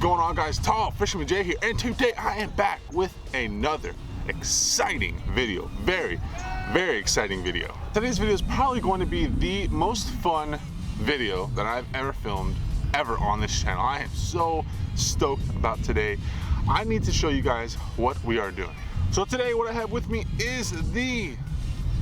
going on, guys? TallFishermanJ here, and today I am back with another exciting video. Very exciting video. Today's video is probably going to be the most fun video that I've ever filmed on this channel. I am so stoked about today. I need to show you guys what we are doing. So today what I have with me is the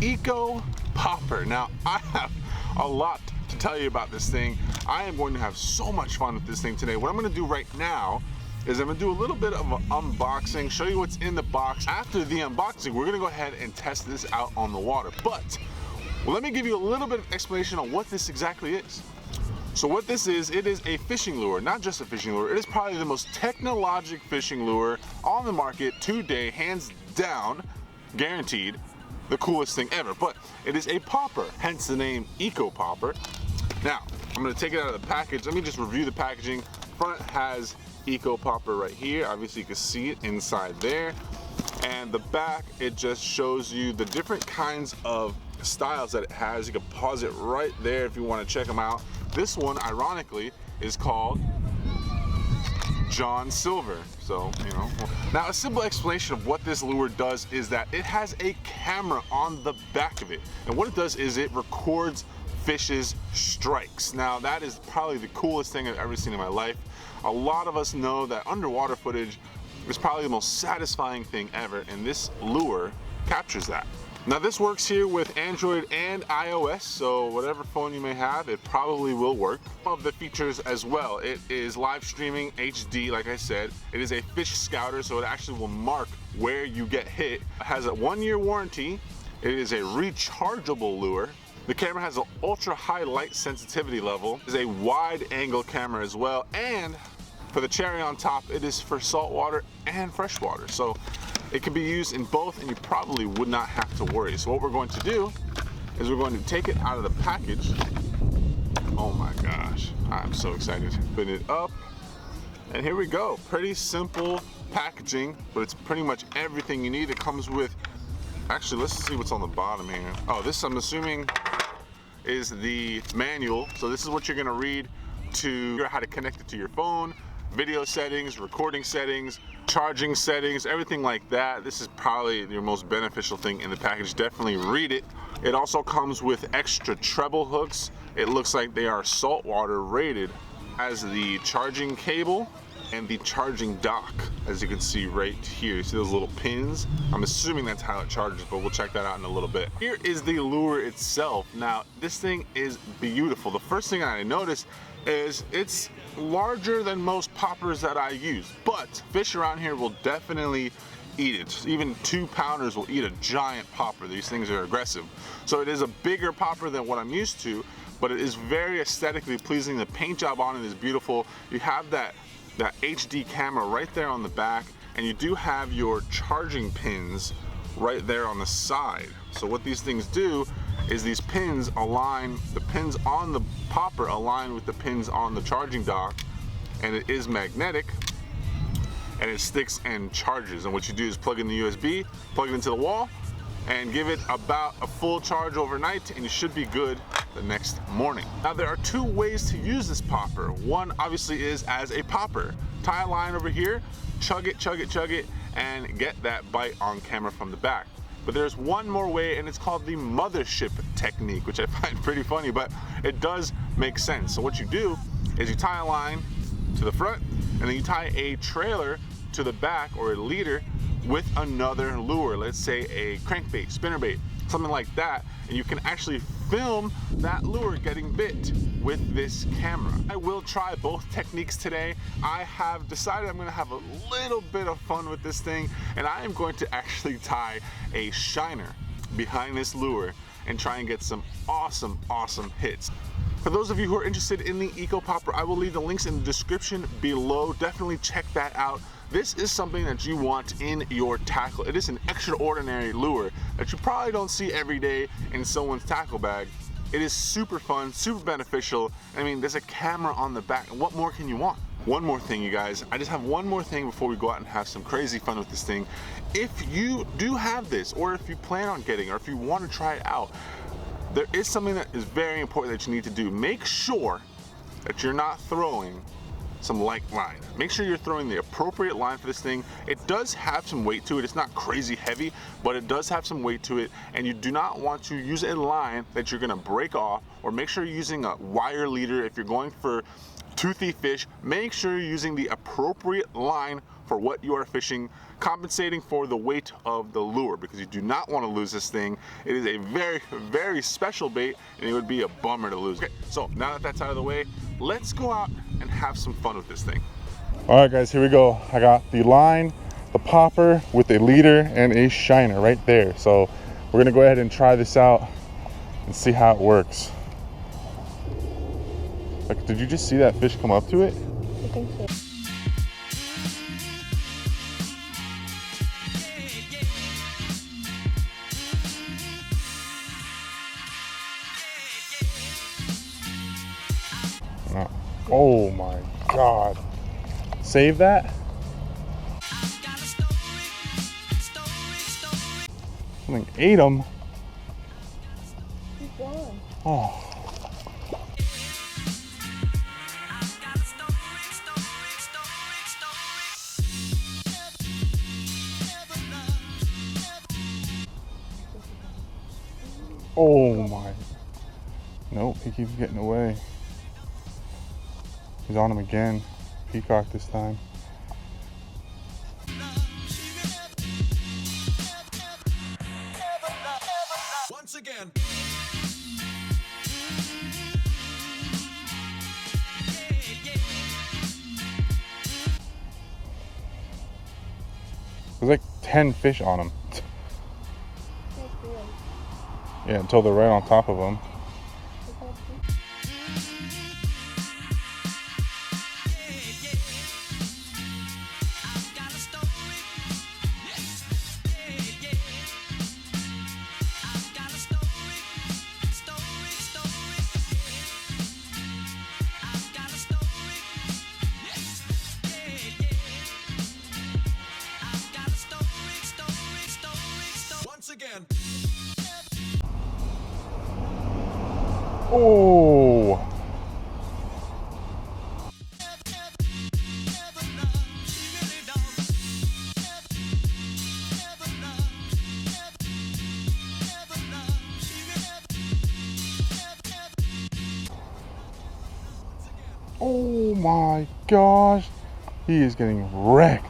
Eco Popper. Now I have a lot to tell you about this thing. I am going to have so much fun with this thing today. What I'm going to do right now is I'm going to do a little bit of an unboxing, show you what's in the box. After the unboxing, we're going to go ahead and test this out on the water. But let me give you a little bit of explanation on what this exactly is. So what this is, it is a fishing lure, not just a fishing lure. It is probably the most technologic fishing lure on the market today, hands down, guaranteed, the coolest thing ever. But it is a popper, hence the name Eco Popper. Now, I'm gonna take it out of the package. Let me just review the packaging. Front has Eco Popper right here. Obviously you can see it inside there. And the back, it just shows you the different kinds of styles that it has. You can pause it right there if you wanna check them out. This one, ironically, is called John Silver. So, you know. Now, a simple explanation of what this lure does is that it has a camera on the back of it. And what it does is it records fish's strikes. Now, that is probably the coolest thing I've ever seen in my life. A lot of us know that underwater footage is probably the most satisfying thing ever, and this lure captures that. Now, this works here with Android and iOS, so whatever phone you may have, it probably will work. One of the features as well, it is live streaming HD, like I said. It is a fish scouter, so it actually will mark where you get hit. It has a 1-year warranty. It is a rechargeable lure. The camera has an ultra high light sensitivity level. It is a wide angle camera as well, and for the cherry on top, it is for saltwater and freshwater. So it can be used in both, and you probably would not have to worry. So what we're going to do is we're going to take it out of the package. Oh my gosh, I'm so excited. Put it up, and here we go. Pretty simple packaging, but it's pretty much everything you need. It comes with, actually, let's see what's on the bottom here. Oh, this, I'm assuming, is the manual. So this is what you're gonna read to figure out how to connect it to your phone, video settings, recording settings, charging settings, everything like that. This is probably your most beneficial thing in the package. Definitely read it. It also comes with extra treble hooks. It looks like they are saltwater rated. Has the charging cable and the charging dock, as you can see right here. You see those little pins? I'm assuming that's how it charges, but we'll check that out in a little bit. Here is the lure itself. Now, this thing is beautiful. The first thing I noticed is it's larger than most poppers that I use, but fish around here will definitely eat it. Even 2-pounders will eat a giant popper. These things are aggressive. So it is a bigger popper than what I'm used to, but it is very aesthetically pleasing. The paint job on it is beautiful. You have that HD camera right there on the back, and you do have your charging pins right there on the side. So what these things do is these pins align, the pins on the popper align with the pins on the charging dock, and it is magnetic, and it sticks and charges. And what you do is plug in the USB, plug it into the wall, and give it about a full charge overnight, and you should be good the next morning. Now, there are 2 ways to use this popper. One obviously is as a popper. Tie a line over here, chug it, and get that bite on camera from the back. But there's one more way, and it's called the mothership technique, which I find pretty funny, but it does make sense. So what you do is you tie a line to the front, and then you tie a trailer to the back, or a leader, with another lure. Let's say a crankbait, spinnerbait, something like that, and you can actually film that lure getting bit with this camera. I will try both techniques today. I have decided I'm gonna have a little bit of fun with this thing, and I am going to actually tie a shiner behind this lure and try and get some awesome hits. For those of you who are interested in the Eco Popper, I will leave the links in the description below. Definitely check that out. This is something that you want in your tackle. It is an extraordinary lure that you probably don't see every day in someone's tackle bag. It is super fun, super beneficial. I mean, there's a camera on the back. What more can you want? One more thing, you guys. I just have one more thing before we go out and have some crazy fun with this thing. If you do have this, or if you plan on getting, or if you want to try it out, there is something that is very important that you need to do. Make sure that you're not throwing some light line. Make sure you're throwing the appropriate line for this thing. It does have some weight to it. It's not crazy heavy, but it does have some weight to it, and you do not want to use a line that you're gonna break off, or make sure you're using a wire leader. If you're going for toothy fish, make sure you're using the appropriate line for what you are fishing, compensating for the weight of the lure, because you do not want to lose this thing. It is a very, very special bait, and it would be a bummer to lose. Okay, so now that that's out of the way, let's go out and have some fun with this thing. All right, guys, here we go. I got the line, the popper with a leader and a shiner right there. So we're gonna go ahead and try this out and see how it works. Like, did you just see that fish come up to it? I think so. Oh my God. Save that? Something ate him. He's gone. Oh. Oh my. Nope, he keeps getting away. He's on him again. Peacock this time. Once again. There's like 10 fish on him. Yeah, until they're right on top of him. Again. Oh. Oh my gosh. He is getting wrecked.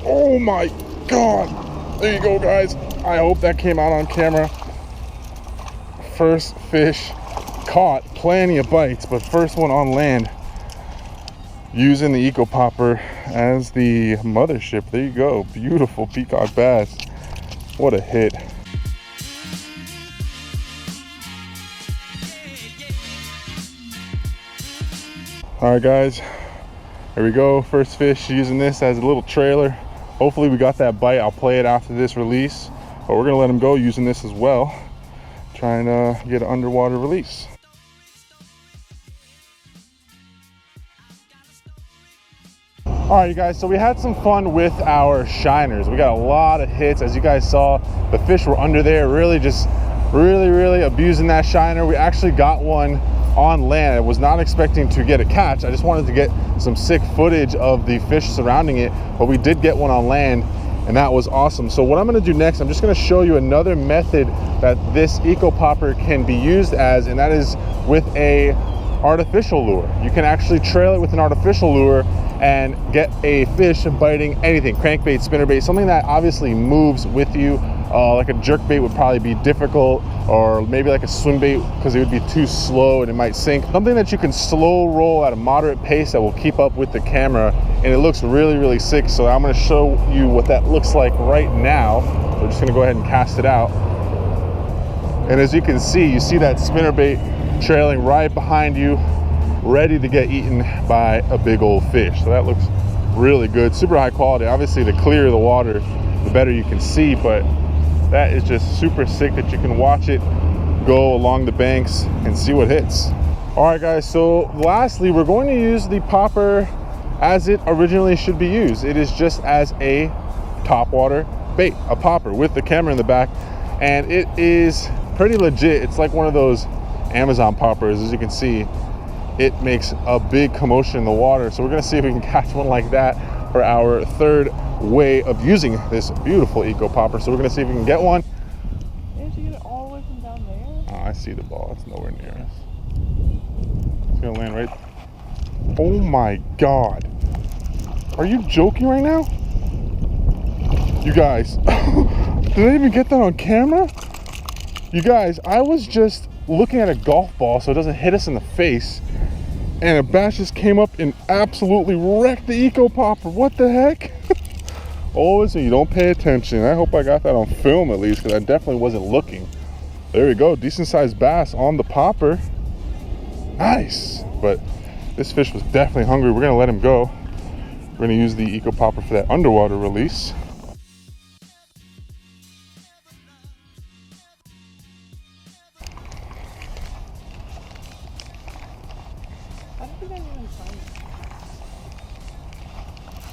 Oh my God. There you go, guys. I hope that came out on camera. First fish caught, plenty of bites, but first one on land using the Eco Popper as the mothership. There you go. Beautiful peacock bass. What a hit. All right, guys. Here we go. First fish, using this as a little trailer. Hopefully we got that bite. I'll play it after this release, but we're gonna let him go using this as well, trying to get an underwater release. All right, you guys, so we had some fun with our shiners. We got a lot of hits. As you guys saw, the fish were under there, really abusing that shiner. We actually got one on land. I was not expecting to get a catch. I just wanted to get some sick footage of the fish surrounding it, but we did get one on land, and that was awesome. So what I'm gonna do next, I'm just gonna show you another method that this Eco Popper can be used as, and that is with a artificial lure. You can actually trail it with an artificial lure and get a fish biting anything, crankbait, spinnerbait, something that obviously moves with you. Like a jerkbait would probably be difficult, or maybe like a swim bait because it would be too slow and it might sink. Something that you can slow roll at a moderate pace that will keep up with the camera, and it looks really sick. So I'm going to show you what that looks like right now. We're just going to go ahead and cast it out. And as you can see, you see that spinnerbait trailing right behind you, ready to get eaten by a big old fish. So that looks really good, super high quality. Obviously, the clearer the water, the better you can see, but that is just super sick that you can watch it go along the banks and see what hits. All right, guys, so lastly, we're going to use the popper as it originally should be used. It is just as a topwater bait, a popper with the camera in the back, and it is pretty legit. It's like one of those Amazon poppers. As you can see, it makes a big commotion in the water. So we're gonna see if we can catch one like that for our third way of using this beautiful eco popper. So we're gonna see if we can get one. Did you get it all the way from down there? Oh, I see the ball. It's nowhere near us. It's gonna land right. Oh my God. Are you joking right now? You guys, did I even get that on camera? You guys, I was just looking at a golf ball so it doesn't hit us in the face, and a bass just came up and absolutely wrecked the eco popper. What the heck? Always when you don't pay attention. I hope I got that on film at least, because I definitely wasn't looking. There we go, decent sized bass on the popper. Nice. But this fish was definitely hungry. We're gonna let him go. We're gonna use the eco popper for that underwater release. I don't think I even find it.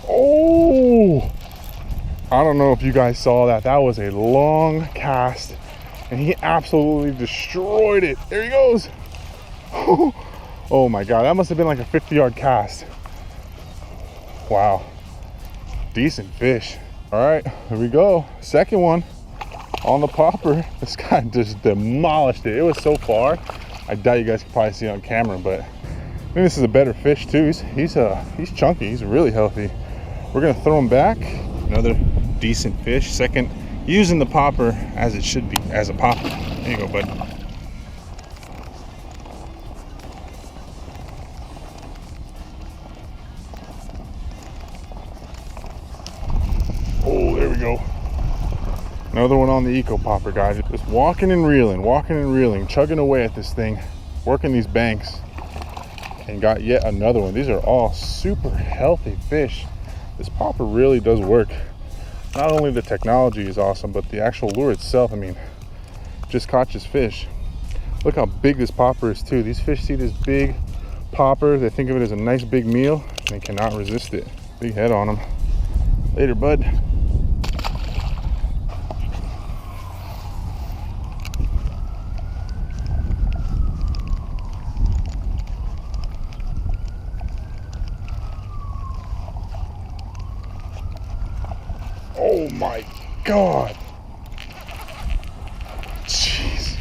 Oh, I don't know if you guys saw that. That was a long cast, and he absolutely destroyed it. There he goes. Oh my God, that must have been like a 50-yard cast. Wow, decent fish. All right, here we go. Second one on the popper. This guy just demolished it. It was so far. I doubt you guys can probably see it on camera, but I think this is a better fish too. He's chunky. He's really healthy. We're gonna throw him back. Another decent fish. Second, using the popper as it should be, as a popper. There you go, bud. Oh, there we go. Another one on the eco popper, guys. Just walking and reeling, chugging away at this thing, working these banks, and got yet another one. These are all super healthy fish. This popper really does work. Not only the technology is awesome, but the actual lure itself, I mean, just caught this fish. Look how big this popper is too. These fish see this big popper, they think of it as a nice big meal, and they cannot resist it. Big head on them. Later, bud. Oh my God. Jeez.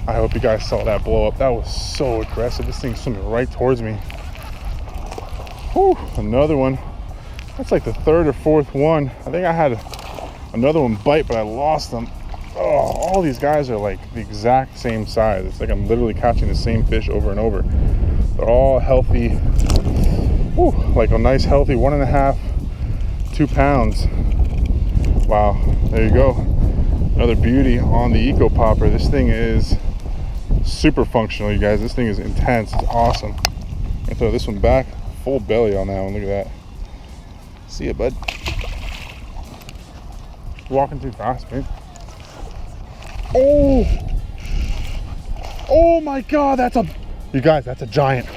I hope you guys saw that blow up. That was so aggressive. This thing's swimming right towards me. Whew, another one. That's like the third or fourth one. I think I had another one bite, but I lost them. Oh, all these guys are like the exact same size. It's like I'm literally catching the same fish over and over. They're all healthy. Whew, like a nice healthy 1.5, 2 pounds. Wow, there you go. Another beauty on the eco popper. This thing is super functional, you guys. This thing is intense. It's awesome. I'm gonna throw this one back. Full belly on that one. Look at that. See ya, bud. Walking too fast, man. Oh! Oh my God, you guys, that's a giant.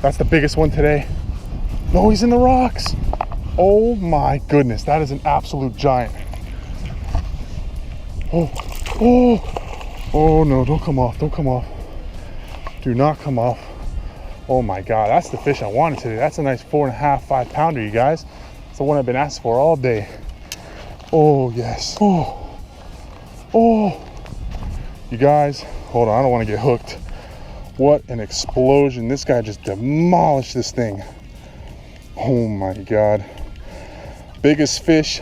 That's the biggest one today. No, he's in the rocks. Oh my goodness, that is an absolute giant. Oh no, don't come off, don't come off. Do not come off. Oh my God, that's the fish I wanted today. That's a nice 4.5, 5 pounder, you guys. It's the one I've been asking for all day. Oh yes, oh. You guys, hold on, I don't want to get hooked. What an explosion. This guy just demolished this thing. Oh my God. Biggest fish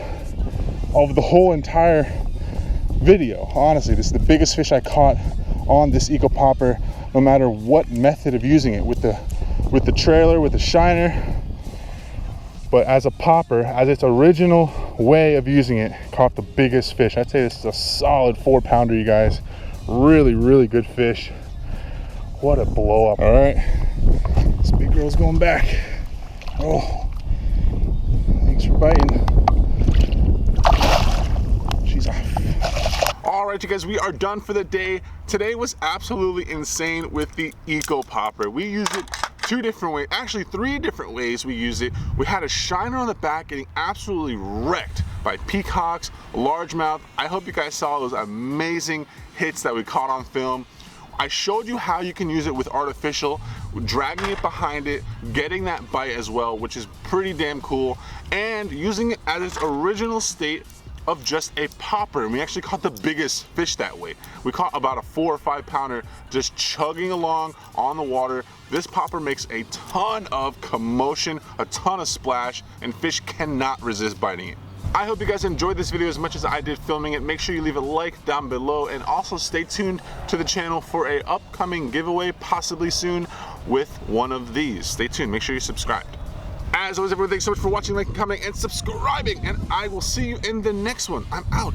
of the whole entire video. Honestly, this is the biggest fish I caught on this eco popper, no matter what method of using it, with the trailer, with the shiner. But as a popper, as its original way of using it, caught the biggest fish. I'd say this is a solid 4 pounder, you guys. Really, really good fish. What a blow up. All right, this big girl's going back. Oh, thanks for biting. She's off. All right, you guys, we are done for the day. Today was absolutely insane with the eco popper. We used it 2 different ways, actually 3 different ways we used it. We had a shiner on the back getting absolutely wrecked by peacocks, largemouth. I hope you guys saw those amazing hits that we caught on film. I showed you how you can use it with artificial, dragging it behind it, getting that bite as well, which is pretty damn cool, and using it at its original state of just a popper. And we actually caught the biggest fish that way. We caught about a 4 or 5 pounder just chugging along on the water. This popper makes a ton of commotion, a ton of splash, and fish cannot resist biting it. I hope you guys enjoyed this video as much as I did filming it. Make sure you leave a like down below, and also stay tuned to the channel for a upcoming giveaway, possibly soon, with one of these. Stay tuned, make sure you're subscribed. As always, everyone, thanks so much for watching, liking, commenting, and subscribing, and I will see you in the next one. I'm out.